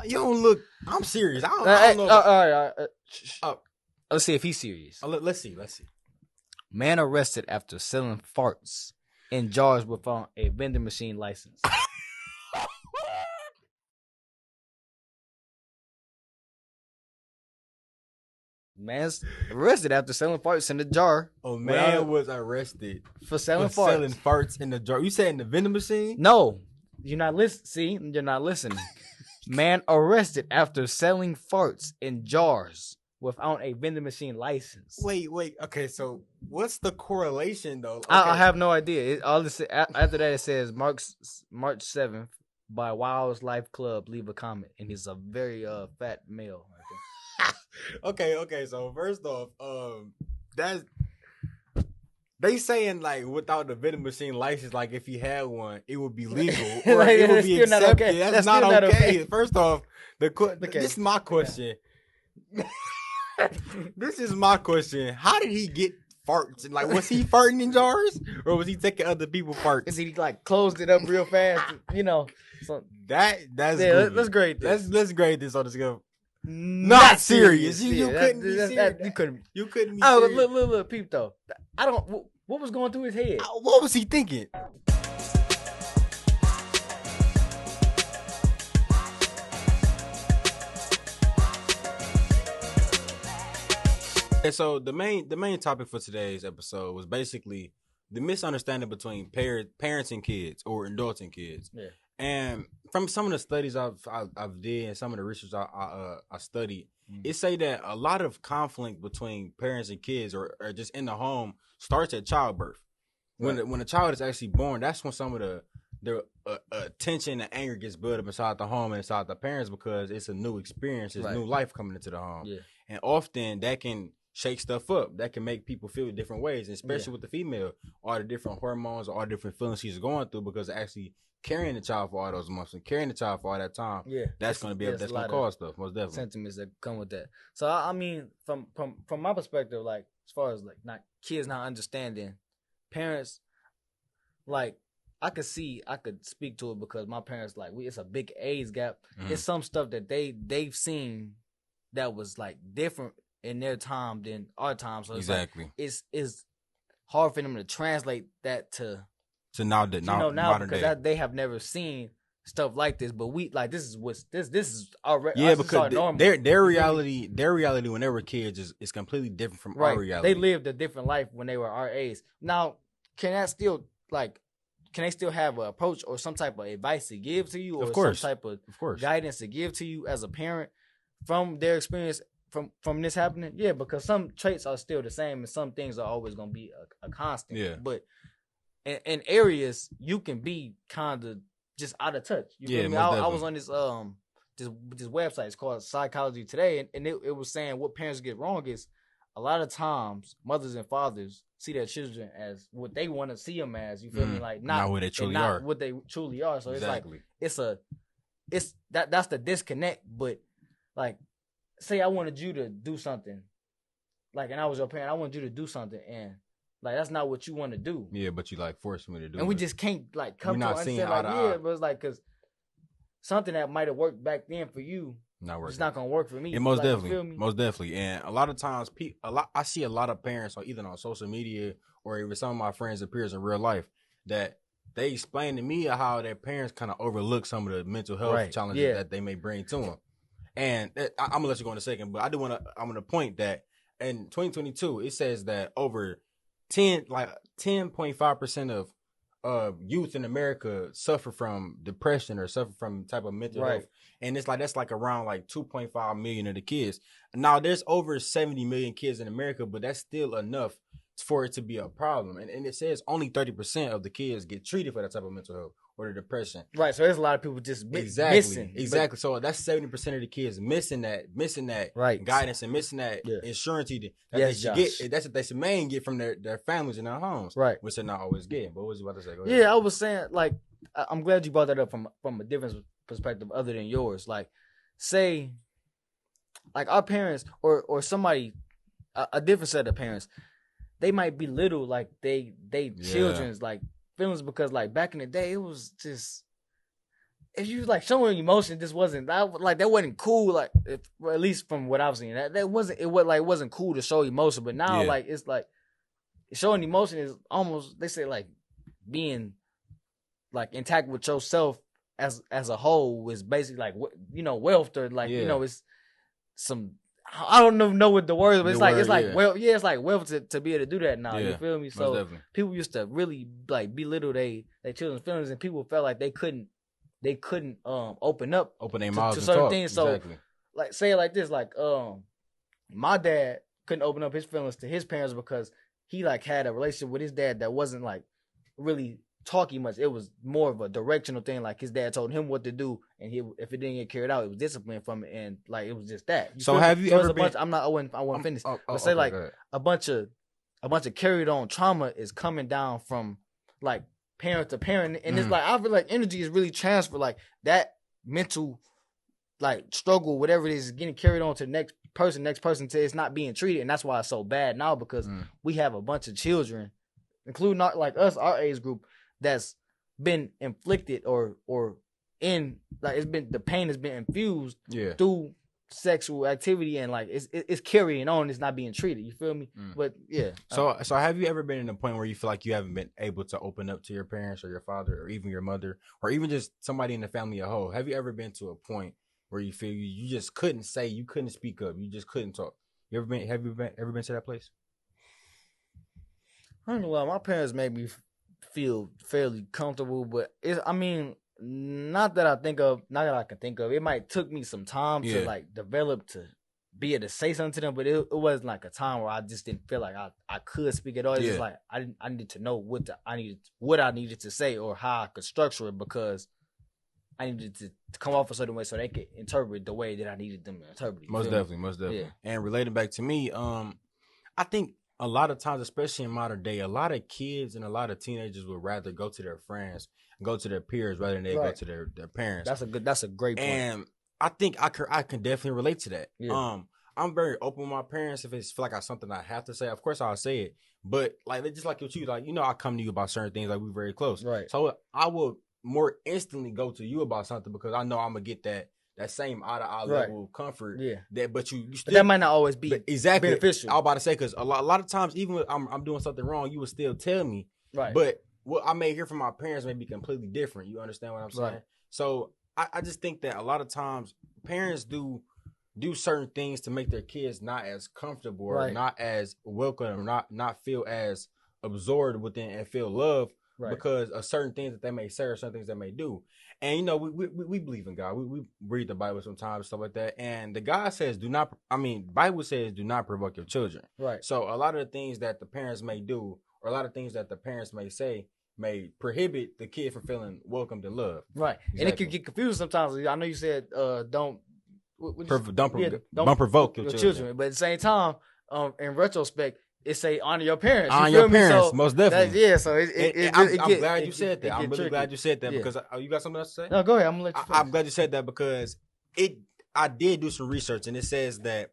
You don't look. I'm serious. I don't know. All right. Let's see if he's serious. Let's see. Man arrested after selling farts in jars without a vending machine license. Man's arrested after selling farts in the jar. Oh, man was arrested for selling farts in the jar. You said in the vending machine? No, you're not listening. See, you're not listening. Man arrested after selling farts in jars without a vending machine license. Wait. Okay, so what's the correlation though? Okay. I have no idea. After that, it says March 7th by Wild's Life Club. Leave a comment, and he's a very fat male. Okay. So first off, that's they saying like without the vending machine license, like if he had one, it would be legal or like, it would be accepted. Okay. That's not okay. First off, this is my question. This is my question. How did he get farts? Like, was he farting in jars, or was he taking other people's farts? Cause he like closed it up real fast, you know. So that's let's grade this. Let's grade this on the scale. Not serious. You couldn't be serious. You couldn't be serious. Look, peep though. I don't. What was going through his head? What was he thinking? And so the main topic for today's episode was basically the misunderstanding between parents and kids, or adults and kids. Yeah. And from some of the studies I've did and some of the research I studied, it say that a lot of conflict between parents and kids, or just in the home, starts at childbirth. When a child is actually born, that's when some of the tension and anger gets built up inside the home and inside the parents, because it's a new experience, it's new life coming into the home. Yeah. And often that can shake stuff up. That can make people feel different ways, and especially with the female, all the different hormones, all the different feelings she's going through, because actually carrying the child for all those months and carrying the child for all that time, that's going to cause stuff, most definitely. Sentiments that come with that. So I mean, from my perspective, like as far as like not kids not understanding, parents, like I could speak to it because my parents, like it's a big age gap. Mm-hmm. It's some stuff that they've seen that was like different in their time than our time. So it's exactly like, it's hard for them to translate that to now because they have never seen stuff like this. But we like this is already because their reality when they were kids is completely different from our reality. They lived a different life when they were our age. Now, can they still have an approach or some type of advice to give to you, or some type of guidance to give to you as a parent from their experience from this happening? Yeah, because some traits are still the same and some things are always going to be a constant. Yeah. But in areas you can be kind of just out of touch. You feel me? I was on this website. It's called Psychology Today, and it was saying what parents get wrong is a lot of times mothers and fathers see their children as what they want to see them as. You feel me? Like not what they truly are. What they truly are. So exactly. It's like that's the disconnect. But like, say I wanted you to do something, like, and I was your parent, I wanted you to do something, and like that's not what you want to do. Yeah, but you like forced me to do it. And we just can't like come to understand like, yeah, but it's like, because something that might have worked back then for you, it's not gonna work for me. And most definitely. And a lot of times, I see a lot of parents, or either on social media or even some of my friends and peers in real life, that they explain to me how their parents kind of overlook some of the mental health challenges that they may bring to them. And I'm gonna let you go in a second, but I'm gonna point that in 2022, it says that over 10.5% of youth in America suffer from depression or suffer from type of mental health. And it's like, that's like around like 2.5 million of the kids. Now there's over 70 million kids in America, but that's still enough for it to be a problem. And it says only 30% of the kids get treated for that type of mental health or the depression. Right. So there's a lot of people just missing. Exactly. So that's 70% of the kids missing that guidance and missing that insurance that they should get. That's what they should mainly get from their families and their homes. Right. Which they're not always getting. But what was you about to say? Go ahead. Yeah, I was saying, like, I'm glad you brought that up from a different perspective other than yours. Like, say, like our parents or somebody, a different set of parents, they might belittle like they children's like feelings, because like back in the day it was if you like showing emotion, this wasn't that wasn't cool. Like at least from what I've seen, that wasn't cool to show emotion. But now like it's like showing emotion is almost, they say, like being like intact with yourself as a whole is basically like, you know, wealth, or like you know, it's some, I don't know what the word is, but it's like it's like wealth to be able to do that now. You feel me? So people used to really like belittle their children's feelings, and people felt like they couldn't open their mouths to certain talk. things. So like say it like this, like my dad couldn't open up his feelings to his parents because he like had a relationship with his dad that wasn't like really talking much. It was more of a directional thing. Like his dad told him what to do, and if it didn't get carried out, it was discipline from it, and like it was just that. So have you ever been? I wasn't finished. But say like a bunch of carried on trauma is coming down from like parent to parent, and it's like I feel like energy is really transferred. Like that mental like struggle, whatever it is getting carried on to the next person till it's not being treated, and that's why it's so bad now, because we have a bunch of children, including not like us, our age group, that's been inflicted or in like the pain has been infused through sexual activity, and like it's carrying on, it's not being treated. You feel me? But So have you ever been in a point where you feel like you haven't been able to open up to your parents or your father or even your mother or even just somebody in the family as a whole? Have you ever been to a point where you feel you just couldn't say, you couldn't speak up, you just couldn't talk? Have you ever been to that place? I don't know why my parents made me feel fairly comfortable, but not that I can think of. It might took me some time to like develop to be able to say something to them, but it wasn't like a time where I just didn't feel like I could speak at all. It's just like I needed to know what I needed to say or how I could structure it, because I needed to come off a certain way so they could interpret the way that I needed them to interpret. Most definitely. Yeah. And relating back to me, I think a lot of times, especially in modern day, a lot of kids and a lot of teenagers would rather go to their friends, go to their peers rather than they go to their parents. That's a great point. And I think I can definitely relate to that. Yeah. I'm very open with my parents. If it's feel like something I have to say, of course I'll say it. But like just like with you, like I come to you about certain things, like we're very close. Right. So I will more instantly go to you about something because I know I'm gonna get that same eye-to-eye level of comfort. Yeah. But you still, but that might not always be exactly beneficial. I was about to say, because a lot of times, even when I'm doing something wrong, you would still tell me. Right. But what I may hear from my parents may be completely different. You understand what I'm saying? Right. So I just think that a lot of times parents do certain things to make their kids not as comfortable or not as welcome, or not feel as absorbed within and feel loved. Right. Because of certain things that they may say or certain things they may do. And, we believe in God. We read the Bible sometimes, stuff like that. And the God says, Bible says, do not provoke your children. Right. So a lot of the things that the parents may do, or a lot of things that the parents may say, may prohibit the kid from feeling welcomed and loved. Right. Exactly. And it can get confused sometimes. I know you said, don't provoke your children. But at the same time, in retrospect, it say honor your parents. Honor your parents, so most definitely. So I'm glad you said that. I'm really glad you said that because you got something else to say? No, go ahead. I'm gonna let you finish. I'm glad you said that because I did do some research, and it says that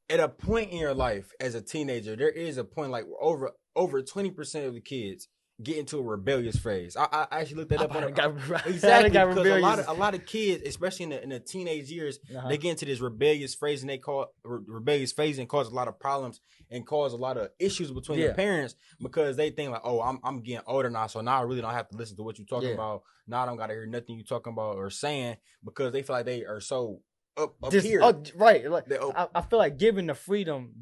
at a point in your life as a teenager, there is a point like over 20% of the kids get into a rebellious phase. I actually looked that up. Exactly, because a lot of kids, especially in the teenage years, they get into this rebellious phase, and cause a lot of problems and cause a lot of issues between their parents, because they think like, oh, I'm getting older now, so now I really don't have to listen to what you're talking about. Now I don't got to hear nothing you're talking about or saying, because they feel like they are so up here. Oh, right. Like, I feel like giving the freedom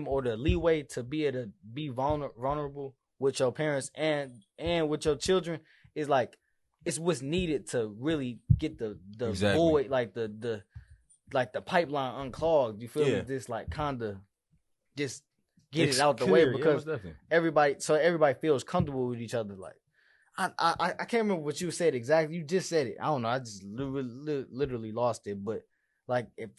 or the leeway to be able to be vulnerable with your parents and with your children is like, it's what's needed to really get the void, like the pipeline unclogged. You feel me? Just like kind of just get it out the way, because everybody feels comfortable with each other. Like I can't remember what you said exactly. You just said it. I don't know. I just literally lost it. But like if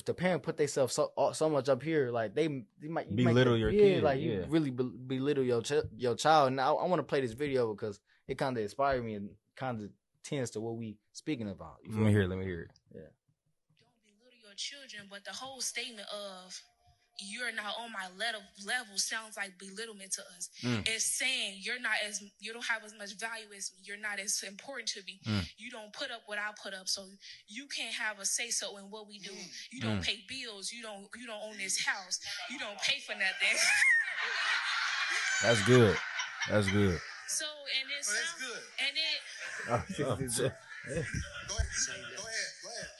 the parent put themselves so much up here, like they might belittle your kid. Like you really belittle your child. And I want to play this video because it kind of inspired me and kind of tends to what we speaking about. Let me hear it. Yeah. Don't belittle your children, but the whole statement of you're not on my level sounds like belittlement to us. It's saying you don't have as much value as me. You're not as important to me. You don't put up what I put up, so you can't have a say so in what we do. You don't pay bills. You don't own this house. You don't pay for nothing. That's good. That's good. So and it's that's good. And it. Go ahead.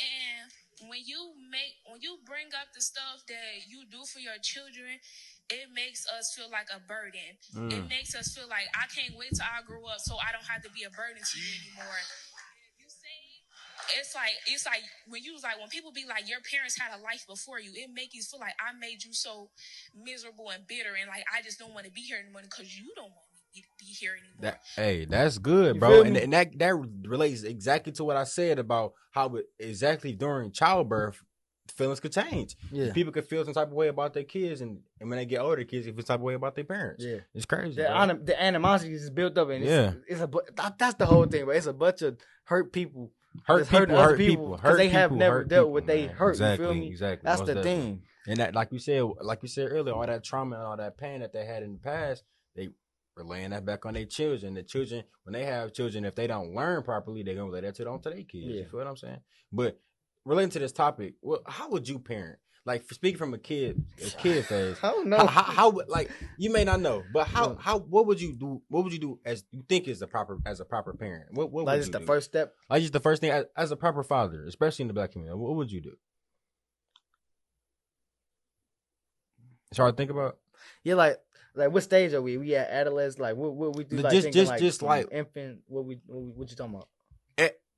And when you bring up the stuff that you do for your children, it makes us feel like a burden. It makes us feel like I can't wait till I grow up so I don't have to be a burden to you anymore. You say it's like when people be like your parents had a life before you, it makes you feel like I made you so miserable and bitter and like I just don't want to be here anymore because you don't want me to be here anymore. That's good, bro. And that relates exactly to what I said about how exactly during childbirth feelings could change. Yeah. People could feel some type of way about their kids, and when they get older, kids feel some type of way about their parents. Yeah, it's crazy. The animosity is built up, and that's the whole thing. But it's a bunch of hurt people, hurt people, because they have never dealt with they hurt. Exactly, you feel me? Exactly. That's the thing. And that, like you said earlier, all that trauma and all that pain that they had in the past, they were laying that back on their children. The children, when they have children, if they don't learn properly, they're gonna lay that on to their kids. Yeah. You feel what I'm saying? But relating to this topic, well, how would you parent? Like, speaking from a kid phase. I don't know. How like you may not know, but what would you do? What would you do as you think is a proper parent? What like would just the first step? Like just the first thing as a proper father, especially in the Black community. What would you do? It's hard to think about. Yeah, like what stage are we? We at adolescence? Like what we do? Like just like infant. What you talking about?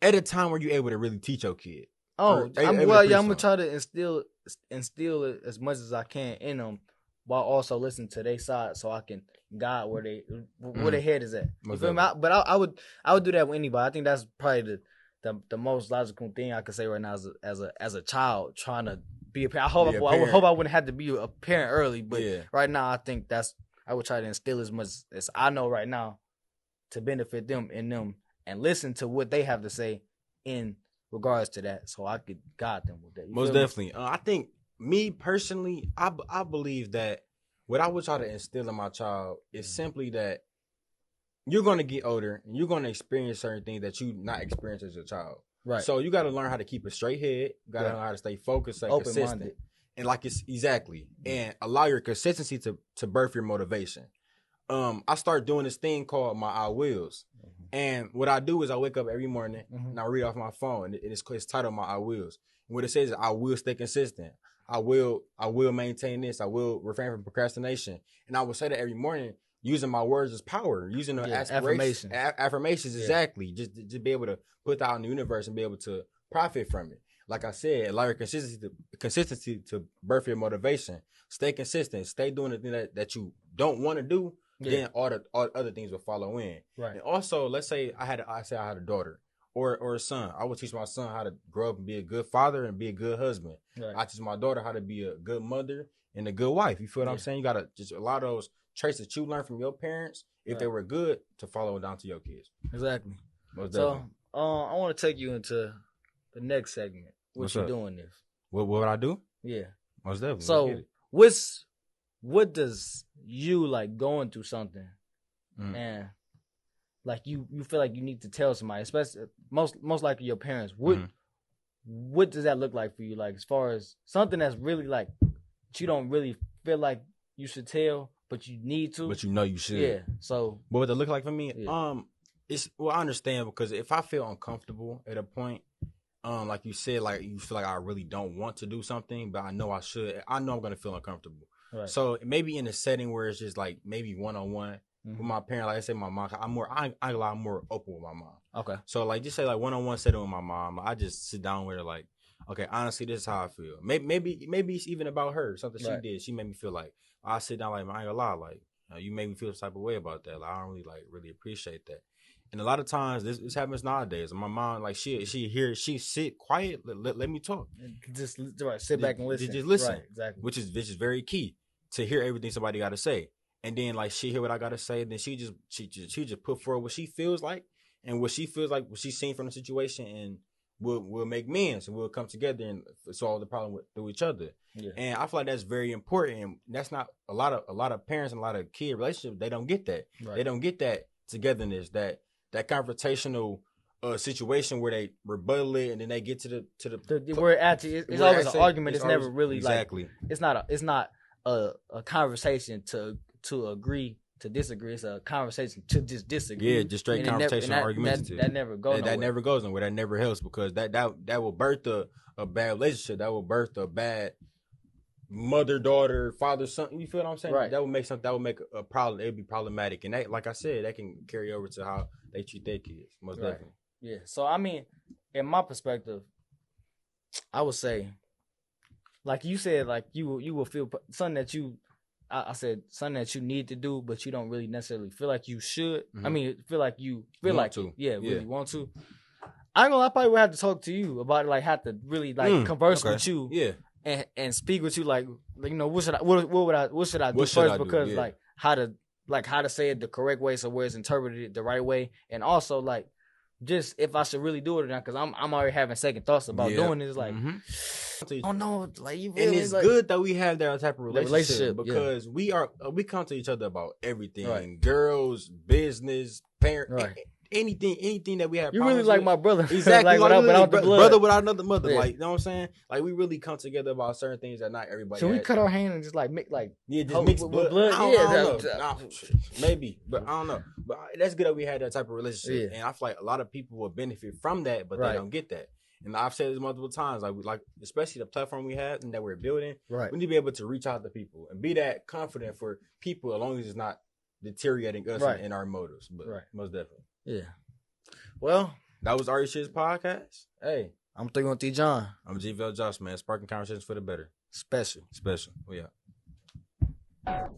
At a time where you're able to really teach your kid. Oh, I'm gonna try to instill it as much as I can in them, while also listening to their side, so I can guide where their head is at. You feel me? But I would do that with anybody. I think that's probably the most logical thing I could say right now as a child trying to be a parent. I hope I wouldn't have to be a parent early, but right now I think I would try to instill as much as I know right now to benefit them and listen to what they have to say in regards to that, so I could guide them with that. Most definitely. I think me personally, I believe that what I would try to instill in my child is simply that you're going to get older and you're going to experience certain things that you not experienced as a child. Right. So you got to learn how to keep a straight head. You got to learn how to stay focused, stay consistent, and and allow your consistency to birth your motivation. I start doing this thing called my I wills. And what I do is I wake up every morning and I read off my phone. And it's titled my I wills. And what it says is I will stay consistent. I will maintain this. I will refrain from procrastination. And I will say that every morning using my words as power, using the affirmations exactly. Just be able to put that out in the universe and be able to profit from it. Like I said, allow your consistency to birth your motivation. Stay consistent. Stay doing the thing that you don't want to do. Then all other things will follow in. Right. And also, let's say I had a daughter or a son. I would teach my son how to grow up and be a good father and be a good husband. Right. I teach my daughter how to be a good mother and a good wife. You feel what I'm saying? You gotta just allow those traits that you learned from your parents, if they were good, to follow down to your kids. Exactly. So I want to take you into the next segment. What you doing this? What would I do? Yeah. Most definitely. So what does you like going through something and like you feel like you need to tell somebody, especially most likely your parents, what does that look like for you, like as far as something that's really like you don't really feel like you should tell but you need to, but you know you should? Yeah. So what would it look like for me? It's I understand, because if I feel uncomfortable at a point, like you said, like you feel like I really don't want to do something but I know I should, I know I'm gonna feel uncomfortable. Right. So maybe in a setting where it's just like maybe one-on-one with my parent, like I say my mom, I'm more open with my mom. Okay. So like just say like one-on-one setting with my mom, I just sit down with her like, okay, honestly, this is how I feel. Maybe it's even about her, something she did. She made me feel like, I sit down like, I ain't gonna lie, like you made me feel this type of way about that. Like I don't really appreciate that. And a lot of times this happens nowadays. My mom, like she sit quiet, let me talk. Just sit back and listen. Just listen. Right, exactly. Which is very key to hear everything somebody got to say. And then like she hear what I got to say, then she just put forward what she feels like and what she feels like, what she's seen from the situation, and we'll make amends and we'll come together and solve the problem through each other. Yeah. And I feel like that's very important. And that's not a lot of parents and a lot of kid relationships. They don't get that. Right. They don't get that togetherness, that confrontational situation where they rebuttal it and then they get to the where actually it's always an argument. It's never really exactly. Like it's not a conversation to agree to disagree. It's a conversation to just disagree. Yeah, just straight conversation, argumentative. That never goes nowhere. That never goes nowhere. That never helps because that will birth a bad relationship. That will birth a bad mother, daughter, father, son. You feel what I'm saying? Right. That would make a problem. It would be problematic, and that, like I said, that can carry over to how they treat their kids. Most definitely. Yeah. So I mean, in my perspective, I would say, like you said, like you will feel something that you. I said something that you need to do, but you don't really necessarily feel like you should. Mm-hmm. I mean, feel like you want to. Really want to. I ain't gonna lie, I probably would have to talk to you about it, like have to really like converse with you. Yeah. And speak with you like you know, what should I do first? Because like how to say it the correct way so where it's interpreted the right way. And also like just if I should really do it or not, because I'm already having second thoughts about doing this. Like, oh no, like you. Really, and it's like, good that we have that type of relationship because we come to each other about everything, right. Girls, business, parents, right. Anything that we have. You really like my brother, exactly. like without the blood. Brother without another mother. Like you know what I'm saying? Like we really come together about certain things that not everybody. Should we cut our hand and just like mix like just mix blood? I don't know. Maybe, but I don't know. But that's good that we had that type of relationship, and I feel like a lot of people will benefit from that, but they don't get that. And I've said this multiple times, like especially the platform we have and that we're building. Right. We need to be able to reach out to people and be that confident for people, as long as it's not deteriorating us in our motives. But most definitely. Yeah. Well, that was Are Shit's podcast. Hey, I'm 313 John. I'm GVL Josh, man. Sparking conversations for the better. Special. Oh, yeah.